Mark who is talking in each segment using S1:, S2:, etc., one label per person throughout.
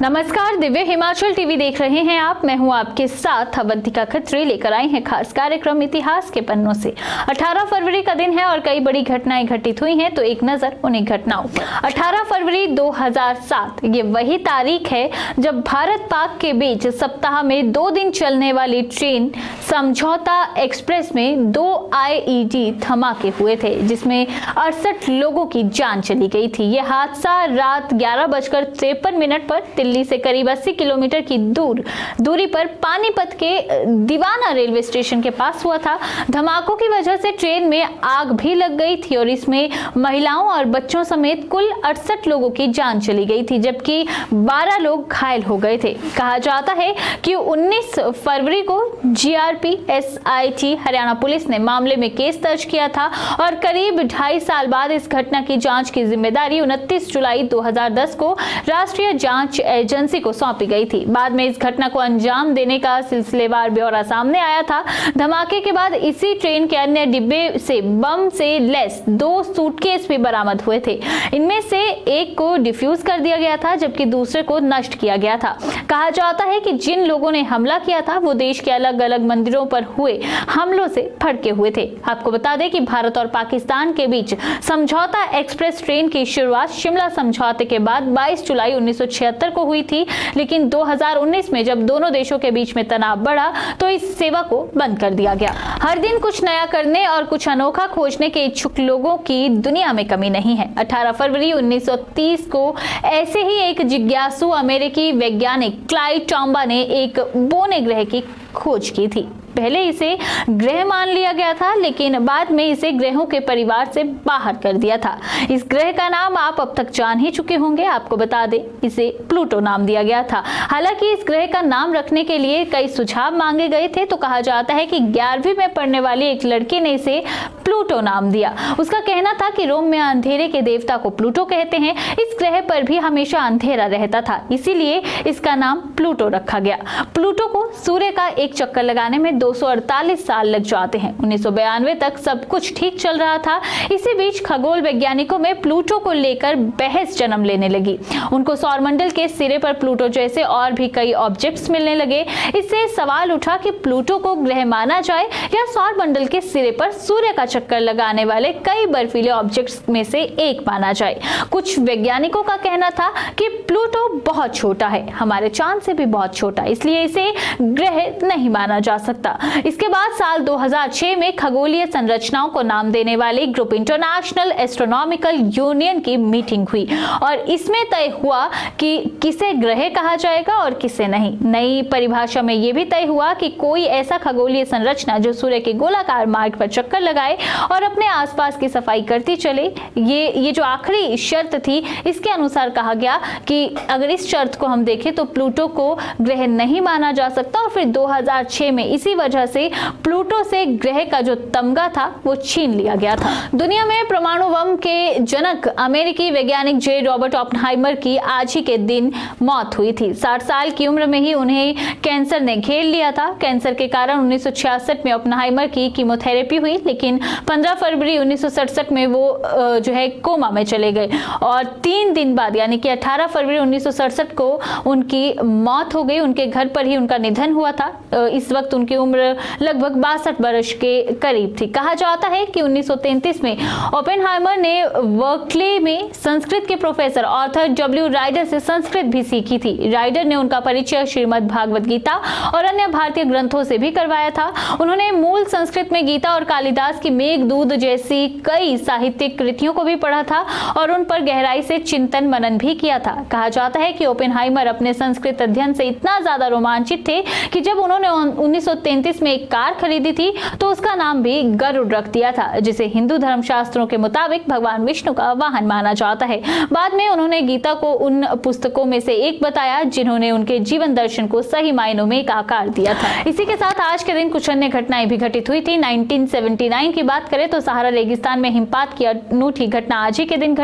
S1: नमस्कार, दिव्य हिमाचल टीवी देख रहे हैं आप। मैं हूं आपके साथ अवंतिका खत्री। लेकर आई हैं खास कार्यक्रम इतिहास के पन्नों से। 18 फरवरी का दिन है और कई बड़ी घटनाएं घटित हुई हैं, तो एक नजर उन्हीं घटनाओं पर। 18 फरवरी 2007 ये वही तारीख है जब भारत पाक के बीच सप्ताह में 2 दिन चलने वाली ट्रेन समझौता एक्सप्रेस में 2 IED धमाके हुए थे, जिसमें 68 लोगों की जान चली गई थी। यह हादसा रात 11:53 पर दिल्ली से करीब 80 किलोमीटर की दूरी पर पानीपत के दीवाना रेलवे स्टेशन के पास हुआ था। धमाकों की वजह से ट्रेन में आग भी लग गई थी और इसमें महिलाओं और बच्चों समेत कुल 68 लोगों की जान चली गई थी, जबकि 12 लोग घायल हो गए थे। कहा जाता है कि 19 फरवरी को GRP SIT हरियाणा पुलिस ने मामले में केस दर्ज किया था और करीब 2.5 साल बाद इस घटना की जांच की जिम्मेदारी 29 जुलाई 2010 को राष्ट्रीय जांच एजेंसी को सौंपी गई थी। बाद में इस घटना को अंजाम देने का सिलसिलेवार ब्यौरा सामने आया था। धमाके के बाद इसी ट्रेन के अन्य डिब्बे से बम से लैस 2 सूटकेस भी बरामद हुए थे। इनमें से एक को डिफ्यूज कर दिया गया था, जबकि दूसरे को नष्ट किया गया था। कहा जाता है कि जिन लोगों ने हमला किया था वो देश के अलग अलग मंदिरों पर हुए हमलों से भड़के हुए थे। आपको बता दें कि भारत और पाकिस्तान के बीच समझौता एक्सप्रेस ट्रेन की शुरुआत शिमला समझौते के बाद 22 जुलाई 1976 को हुई थी, लेकिन 2019 में जब दोनों देशों के बीच में तनाव बढ़ा तो इस सेवा को बंद कर दिया गया। हर दिन कुछ नया करने और कुछ अनोखा खोजने के इच्छुक लोगों की दुनिया में कमी नहीं है। 18 फरवरी 1930 को ऐसे ही एक जिज्ञासु अमेरिकी वैज्ञानिक क्लाइड टॉम्बा ने एक बोने ग्रह की खोज की थी। पहले इसे ग्रह मान लिया गया था, लेकिन बाद में इसे ग्रहों के परिवार से बाहर कर दिया था। इस ग्रह का नाम आप अब तक जान ही चुके होंगे। आपको बता दें, इसे प्लूटो नाम दिया गया था। हालांकि इस ग्रह का नाम रखने के लिए कई सुझाव मांगे गए थे, तो कहा जाता है कि 11वीं में पढ़ने वाली एक लड़की ने इसे प्लूटो नाम दिया। उसका कहना था कि रोम में अंधेरे के देवता को प्लूटो कहते हैं। इस ग्रह पर भी हमेशा अंधेरा रहता था, इसीलिए इसका नाम प्लूटो रखा गया। प्लूटो को सूर्य का एक चक्कर लगाने में 248 साल लग जाते हैं। 1992 तक सब कुछ ठीक चल रहा था। इसी बीच खगोल वैज्ञानिकों में प्लूटो को लेकर बहस जन्म लेने लगी। उनको सौरमंडल के सिरे पर प्लूटो जैसे और भी कई ऑब्जेक्ट्स मिलने लगे। इससे सवाल उठा कि प्लूटो को ग्रह माना जाए या सौरमंडल के सिरे पर सूर्य का चक्कर लगाने वाले कई बर्फीले ऑब्जेक्ट्स में से एक माना जाए। कुछ वैज्ञानिकों का कहना था कि प्लूटो बहुत छोटा है, हमारे चांद से भी बहुत छोटा, इसलिए इसे ग्रह नहीं माना जा सकता। इसके बाद साल 2006 में खगोलीय संरचनाओं को नाम देने वाले ग्रुप इंटरनेशनल एस्ट्रोनॉमिकल यूनियन की मीटिंग हुई और इसमें तय हुआ कि किसे ग्रह कहा जाएगा और किसे नहीं। नई परिभाषा में यह भी तय हुआ कि कोई ऐसा खगोलीय संरचना जो सूर्य के गोलाकार मार्ग पर चक्कर लगाए और अपने आसपास की सफाई करती चले। ये जो आखिरी शर्त थी, इसके अनुसार कहा गया कि अगर इस शर्त को हम देखें तो प्लूटो को ग्रह नहीं माना जा सकता और फिर 2006 में इसी वजह से प्लूटो से ग्रह का जो तमगा था वो छीन लिया गया था। दुनिया में परमाणु बम के जनक अमेरिकी वैज्ञानिक जे रॉबर्ट ओपेनहाइमर की आज ही के दिन मौत हुई थी। 60 साल की उम्र में ही उन्हें कैंसर ने घेर लिया था। कैंसर के कारण 1966 में ओपेनहाइमर की कीमोथेरेपी हुई, लेकिन 15 फरवरी 1967 में वो जो है कोमा में चले गए और 3 दिन बाद यानी कि 18 फरवरी 1967 को उनकी मौत हो गई। उनके घर पर ही उनका निधन हुआ था। इस वक्त उनकी उम्र लगभग 62 वर्ष के करीब थी। कहा जाता है कि 1933 में ओपेनहाइमर ने बर्कले में संस्कृत के प्रोफेसर ऑर्थर W राइडर से संस्कृत भी सीखी थी। राइडर ने उनका परिचय श्रीमद् भागवत गीता और अन्य भारतीय ग्रंथों से भी करवाया था। उन्होंने मूल संस्कृत में गीता और कालिदास की मेघदूत जैसी कई साहित्यिक कृतियों को भी पढ़ा था और उन पर गहराई से चिंतन मनन भी किया था। कहा जाता है कि ओपेनहाइमर अपने संस्कृत अध्ययन से इतना ज्यादा रोमांचित थे कि जब उन्होंने 1933 में एक कार खरीदी थी तो उसका नाम भी गरुड़ रख दिया था, जिसे हिंदू धर्मशास्त्रों के मुताबिक भगवान विष्णु का वाहन माना जाता है। बाद में उन्होंने गीता को उन पुस्तकों में से एक बताया जिन्होंने उनके जीवन दर्शन को सही मायनों में एक आकार दिया था। इसी के साथ आज के दिन कुछ अन्य घटनाएं भी घटित हुई थी। 1979 की बात करें तो सहारा रेगिस्तान में हिमपात की अनूठी घटना आज ही के दिन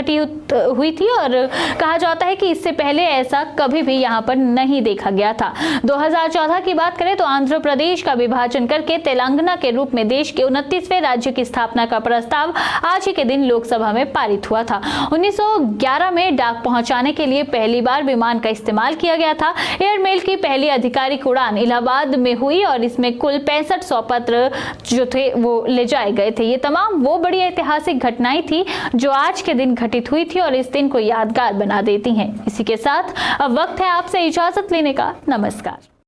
S1: हुई थी और कहा जाता है कि इससे पहले ऐसा कभी भी यहाँ पर नहीं देखा गया था। 2014 की बात करें तो आंध्र प्रदेश का विभाजन करके तेलंगाना के रूप में देश के 29वें राज्य की स्थापना का प्रस्ताव आज ही के दिन लोकसभा में पारित हुआ था। 1911 में डाक पहुंचाने के लिए पहली बार विमान का इस्तेमाल किया गया था। एयरमेल की पहली आधिकारिक उड़ान इलाहाबाद में हुई और इसमें कुल 6500 पत्र जो थे वो ले जाए गए थे। ये तमाम वो बड़ी ऐतिहासिक घटनाएं थी जो आज के दिन घटित हुई थी और इस दिन को यादगार बना देती हैं। इसी के साथ अब वक्त है आपसे इजाजत लेने का। नमस्कार।